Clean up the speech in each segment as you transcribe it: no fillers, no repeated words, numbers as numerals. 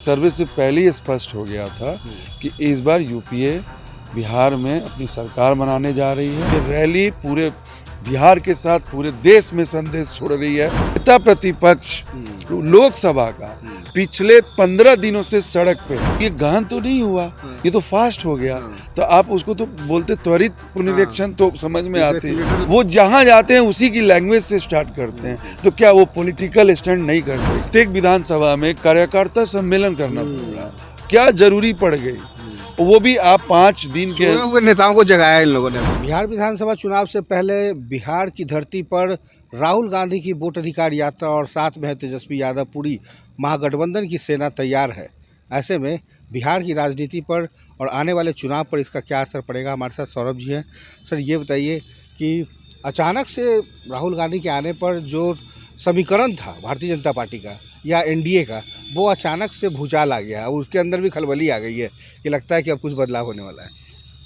सर्वे से पहले ही स्पष्ट हो गया था कि इस बार यूपीए बिहार में अपनी सरकार बनाने जा रही है। ये रैली पूरे बिहार के साथ पूरे देश में संदेश छोड़ रही है। नेता प्रतिपक्ष लोकसभा का पिछले 15 दिनों से सड़क पे, ये गहन तो नहीं हुआ, ये तो फास्ट हो गया। तो आप उसको तो बोलते त्वरित पुनरीक्षण तो समझ में आते हैं। वो जहां जाते हैं उसी की लैंग्वेज से स्टार्ट करते हैं। तो क्या वो पॉलिटिकल स्टैंड नहीं करते? प्रत्येक विधानसभा में कार्यकर्ता सम्मेलन करना पड़ रहा है, क्या जरूरी पड़ गई? वो भी आप 5 दिन के नेताओं को जगाया इन लोगों ने। बिहार विधानसभा चुनाव से पहले बिहार की धरती पर राहुल गांधी की वोट अधिकार यात्रा और साथ में है तेजस्वी यादव, पूरी महागठबंधन की सेना तैयार है। ऐसे में बिहार की राजनीति पर और आने वाले चुनाव पर इसका क्या असर पड़ेगा? हमारे साथ सौरभ जी हैं। सर, ये बताइए कि अचानक से राहुल गांधी के आने पर जो समीकरण था भारतीय जनता पार्टी का या एनडीए का, वो अचानक से भूचाल आ गया और उसके अंदर भी खलबली आ गई है कि लगता है कि अब कुछ बदलाव होने वाला है।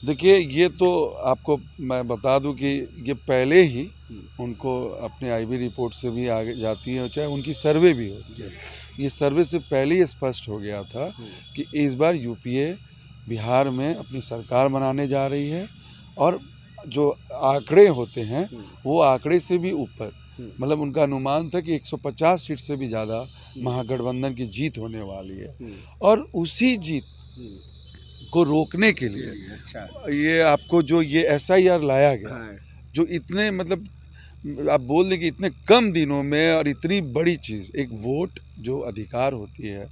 देखिए, ये तो आपको मैं बता दूं कि ये पहले ही उनको अपने आईबी रिपोर्ट से भी आगे जाती है, चाहे उनकी सर्वे भी होती है। ये सर्वे से पहले ही स्पष्ट हो गया था कि इस बार यूपीए बिहार में अपनी सरकार बनाने जा रही है और जो आंकड़े होते हैं वो आंकड़े से भी ऊपर, मतलब उनका अनुमान था कि 150 सीट से भी ज़्यादा महागठबंधन की जीत होने वाली है। और उसी जीत को रोकने के लिए ये आपको जो ये एसआईआर लाया गया, जो इतने मतलब आप बोल दें कि इतने कम दिनों में और इतनी बड़ी चीज़, एक वोट जो अधिकार होती है,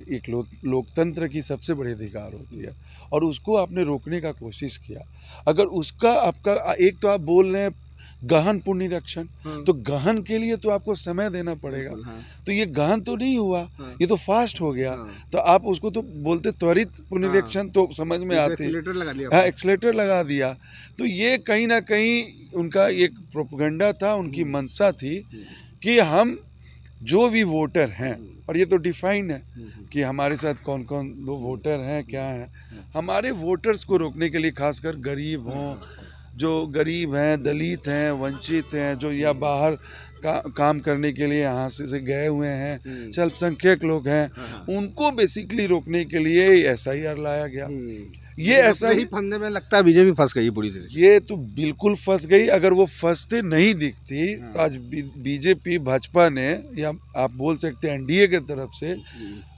एक लोकतंत्र की सबसे बड़ी अधिकार होती है, और उसको आपने रोकने का कोशिश किया। अगर उसका आपका एक तो आप बोल रहे हैं गहन पुनरीक्षण, तो गहन के लिए तो आपको समय देना पड़ेगा। तो ये गहन तो नहीं हुआ, ये तो फास्ट हो गया। तो आप उसको तो बोलते त्वरित पुनरीक्षण तो समझ में आते, एक्सलेटर लगा दिया। तो ये कहीं ना कहीं उनका एक प्रोपेगेंडा था, उनकी मंशा थी कि हम जो भी वोटर हैं, और ये तो डिफाइन है कि हमारे साथ कौन कौन लोग वोटर हैं, क्या हैं, हमारे वोटर्स को रोकने के लिए, खासकर गरीब हों, जो गरीब हैं, दलित हैं, वंचित हैं, जो या बाहर काम करने के लिए यहाँ से गए हुए हैं, अल्पसंख्यक लोग हैं, उनको बेसिकली रोकने के लिए एसआईआर लाया गया। ये ऐसा ही फंदे में लगता है बीजेपी फंस गई पूरी तरह। ये तो बिल्कुल फंस गई। अगर वो फंसते नहीं दिखती तो आज बीजेपी, भाजपा ने, या आप बोल सकते हैं एनडीए के तरफ से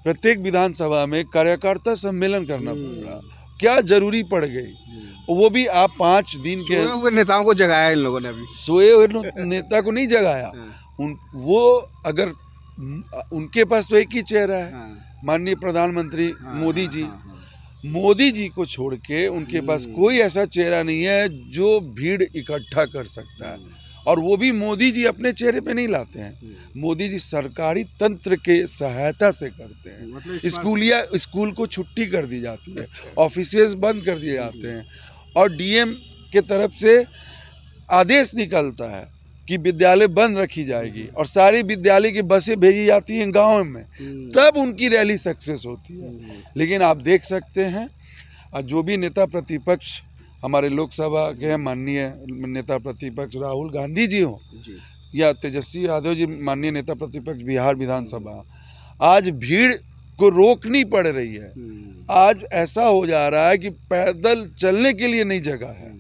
प्रत्येक विधानसभा में कार्यकर्ता सम्मेलन करना पड़ रहा, क्या जरूरी पड़ गई? वो भी आप 5 दिन के नेताओं को जगाया इन लोगों ने। अभी सोए हुए नेता को नहीं जगाया। वो अगर उनके पास तो एक ही चेहरा है, माननीय प्रधानमंत्री मोदी जी। मोदी जी को छोड़ के उनके पास कोई ऐसा चेहरा नहीं है जो भीड़ इकट्ठा कर सकता है। और वो भी मोदी जी अपने चेहरे पे नहीं लाते हैं, मोदी जी सरकारी तंत्र के सहायता से करते हैं। मतलब स्कूल को छुट्टी कर दी जाती है, ऑफिसेज बंद कर दिए जाते हैं, और डीएम के तरफ से आदेश निकलता है कि विद्यालय बंद रखी जाएगी, और सारी विद्यालय की बसें भेजी जाती हैं गाँव में, तब उनकी रैली सक्सेस होती है। लेकिन आप देख सकते हैं जो भी नेता प्रतिपक्ष हमारे लोकसभा के हैं, माननीय नेता प्रतिपक्ष राहुल गांधी जी हों या तेजस्वी यादव जी, माननीय नेता प्रतिपक्ष बिहार विधानसभा, आज भीड़ को रोकनी पड़ रही है। आज ऐसा हो जा रहा है कि पैदल चलने के लिए नहीं जगह है,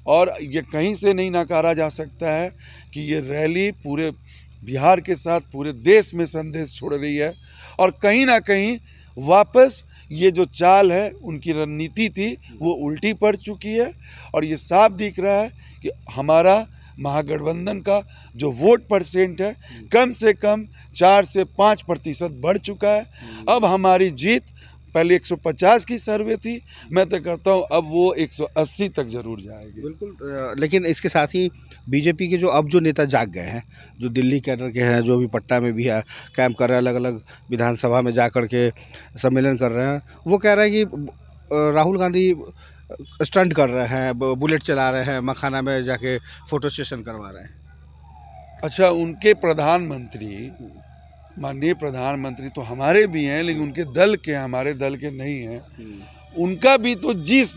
और ये कहीं से नहीं नकारा जा सकता है कि ये रैली पूरे बिहार के साथ पूरे देश में संदेश छोड़ रही है। और कहीं ना कहीं वापस ये जो चाल है, उनकी रणनीति थी, वो उल्टी पड़ चुकी है। और ये साफ दिख रहा है कि हमारा महागठबंधन का जो वोट परसेंट है, कम से कम 4 से 5% बढ़ चुका है। अब हमारी जीत, पहले 150 की सर्वे थी, मैं तो कहता हूँ अब वो 180 तक जरूर जाएगी। बिल्कुल। लेकिन इसके साथ ही बीजेपी के जो नेता जाग गए हैं, जो दिल्ली कैडर के हैं, जो भी पट्टा में भी है, कैंप कर रहे हैं, अलग अलग विधानसभा में जा कर के सम्मेलन कर रहे हैं, वो कह रहे हैं कि राहुल गांधी स्टंट कर रहे हैं, बुलेट चला रहे हैं, मखाना में जाके फोटो सेशन करवा रहे हैं। अच्छा, उनके प्रधानमंत्री, माननीय प्रधानमंत्री तो हमारे भी हैं, लेकिन उनके दल के, हमारे दल के नहीं हैं। उनका भी तो जिस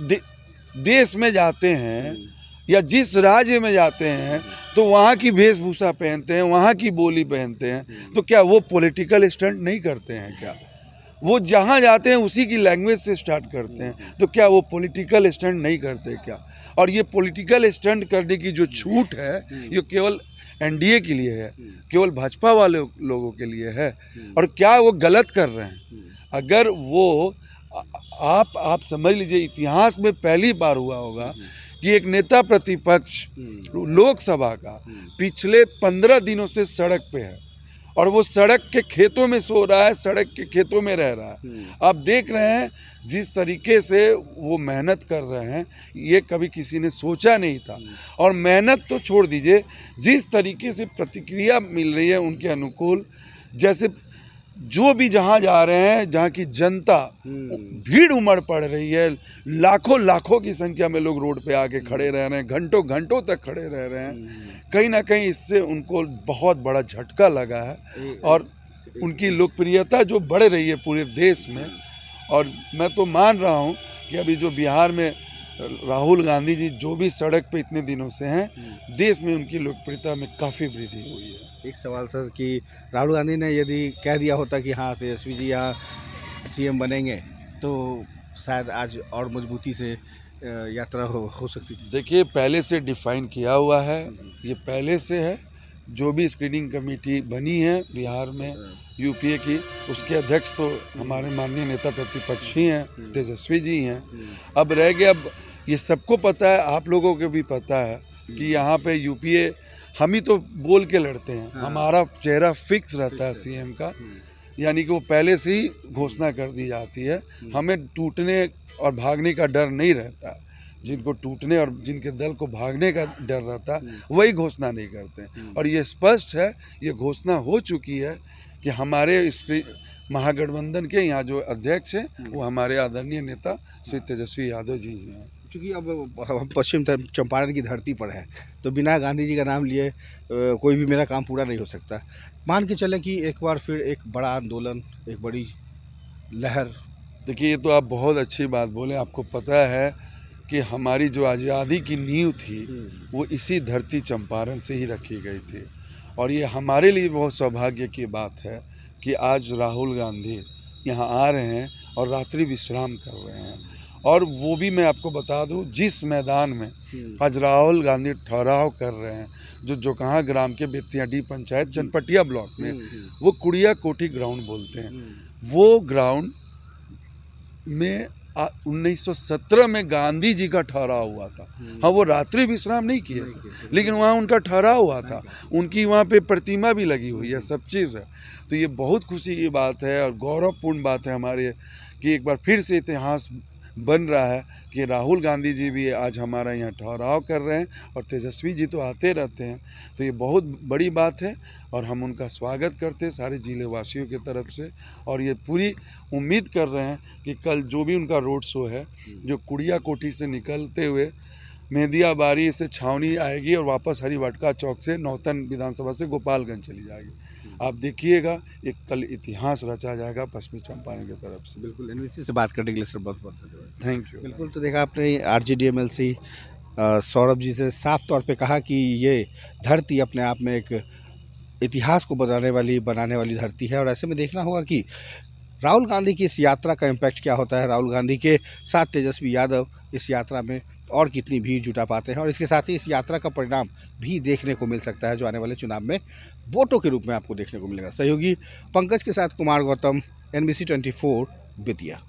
देश में जाते हैं या जिस राज्य में जाते हैं, तो वहाँ की वेशभूषा पहनते हैं, वहाँ की बोली पहनते हैं। तो क्या वो पॉलिटिकल स्टंट नहीं करते हैं क्या? वो जहाँ जाते हैं उसी की लैंग्वेज से स्टार्ट करते हैं। तो क्या वो पॉलिटिकल स्टंट नहीं करते क्या? और ये पॉलिटिकल स्टंट करने की जो छूट है ये केवल एनडीए के लिए है, केवल भाजपा वाले लोगों के लिए है। और क्या वो गलत कर रहे हैं? अगर वो आप समझ लीजिए, इतिहास में पहली बार हुआ होगा कि एक नेता प्रतिपक्ष लोकसभा का पिछले 15 दिनों से सड़क पे है और वो सड़क के खेतों में सो रहा है, सड़क के खेतों में रह रहा है। आप देख रहे हैं जिस तरीके से वो मेहनत कर रहे हैं, ये कभी किसी ने सोचा नहीं था। और मेहनत तो छोड़ दीजिए, जिस तरीके से प्रतिक्रिया मिल रही है उनके अनुकूल, जैसे जो भी जहाँ जा रहे हैं, जहाँ की जनता भीड़ उमड़ पड़ रही है, लाखों लाखों की संख्या में लोग रोड पे आके खड़े रह रहे हैं, घंटों घंटों तक खड़े रह रहे हैं। कहीं ना कहीं इससे उनको बहुत बड़ा झटका लगा है और उनकी लोकप्रियता जो बढ़ रही है पूरे देश में। और मैं तो मान रहा हूँ कि अभी जो बिहार में राहुल गांधी जी जो भी सड़क पे इतने दिनों से हैं, देश में उनकी लोकप्रियता में काफ़ी वृद्धि हुई है। एक सवाल सर कि राहुल गांधी ने यदि कह दिया होता कि हाँ तेजस्वी जी यहाँ सीएम बनेंगे तो शायद आज और मजबूती से यात्रा हो सकती थी। देखिए, पहले से डिफाइन किया हुआ है, ये पहले से है। जो भी स्क्रीनिंग कमेटी बनी है बिहार में यूपीए की, उसके अध्यक्ष तो हमारे माननीय नेता प्रतिपक्ष ही हैं, तेजस्वी जी हैं। अब रह गया, अब ये सबको पता है, आप लोगों को भी पता है कि यहाँ पे यूपीए हम ही तो बोल के लड़ते हैं। हमारा चेहरा फिक्स रहता है सीएम का, यानी कि वो पहले से ही घोषणा कर दी जाती है। हमें टूटने और भागने का डर नहीं रहता। जिनको टूटने और जिनके दल को भागने का डर रहता है वही घोषणा नहीं करते हैं। और ये स्पष्ट है, ये घोषणा हो चुकी है कि हमारे इस महागठबंधन के यहाँ जो अध्यक्ष हैं वो हमारे आदरणीय नेता श्री तेजस्वी यादव जी हैं। क्योंकि अब हम पश्चिम चंपारण की धरती पर है तो बिना गांधी जी का नाम लिए कोई भी मेरा काम पूरा नहीं हो सकता। मान के चलें कि एक बार फिर एक बड़ा आंदोलन, एक बड़ी लहर। देखिए, ये तो आप बहुत अच्छी बात बोले। आपको पता है कि हमारी जो आज़ादी की नींव थी वो इसी धरती चंपारण से ही रखी गई थी। और ये हमारे लिए बहुत सौभाग्य की बात है कि आज राहुल गांधी यहाँ आ रहे हैं और रात्रि विश्राम कर रहे हैं। और वो भी मैं आपको बता दूं, जिस मैदान में आज राहुल गांधी ठहराव कर रहे हैं, जो जोकहा ग्राम के बेतियाडी पंचायत जनपटिया ब्लॉक में, वो कुड़िया कोठी ग्राउंड बोलते हैं। वो ग्राउंड में 1917 में गांधी जी का ठहराव हुआ था। हाँ, वो रात्रि विश्राम नहीं किए थे, लेकिन वहाँ उनका ठहराव हुआ था। उनकी वहाँ पे प्रतिमा भी लगी हुई है, सब चीज़ है। तो ये बहुत खुशी की बात है और गौरवपूर्ण बात है हमारे कि एक बार फिर से इतिहास बन रहा है कि राहुल गांधी जी भी आज हमारा यहाँ ठहराव कर रहे हैं और तेजस्वी जी तो आते रहते हैं। तो ये बहुत बड़ी बात है और हम उनका स्वागत करते हैं सारे जिले वासियों की तरफ से। और ये पूरी उम्मीद कर रहे हैं कि कल जो भी उनका रोड शो है, जो कुड़िया कोठी से निकलते हुए मेहदियाबारी से छावनी आएगी और वापस हरिवटका चौक से नौतन विधानसभा से गोपालगंज चली जाएगी। आप देखिएगा, एक कल इतिहास रचा जाएगा पश्चिमी चंपारण की तरफ से। बिल्कुल, एनवीसी से बात करने के लिए सर बहुत बहुत धन्यवाद। Thank you. बिल्कुल, तो देखा आपने आरजेडीएमएलसी सौरभ जी से साफ तौर पे कहा कि ये धरती अपने आप में एक इतिहास को बनाने वाली धरती है। और ऐसे में देखना होगा कि राहुल गांधी की इस यात्रा का इम्पैक्ट क्या होता है। राहुल गांधी के साथ तेजस्वी यादव इस यात्रा में और कितनी भीड़ जुटा पाते हैं और इसके साथ ही इस यात्रा का परिणाम भी देखने को मिल सकता है जो आने वाले चुनाव में वोटों के रूप में आपको देखने को मिलेगा। सहयोगी पंकज के साथ कुमार गौतम, NBC 24 बेतिया।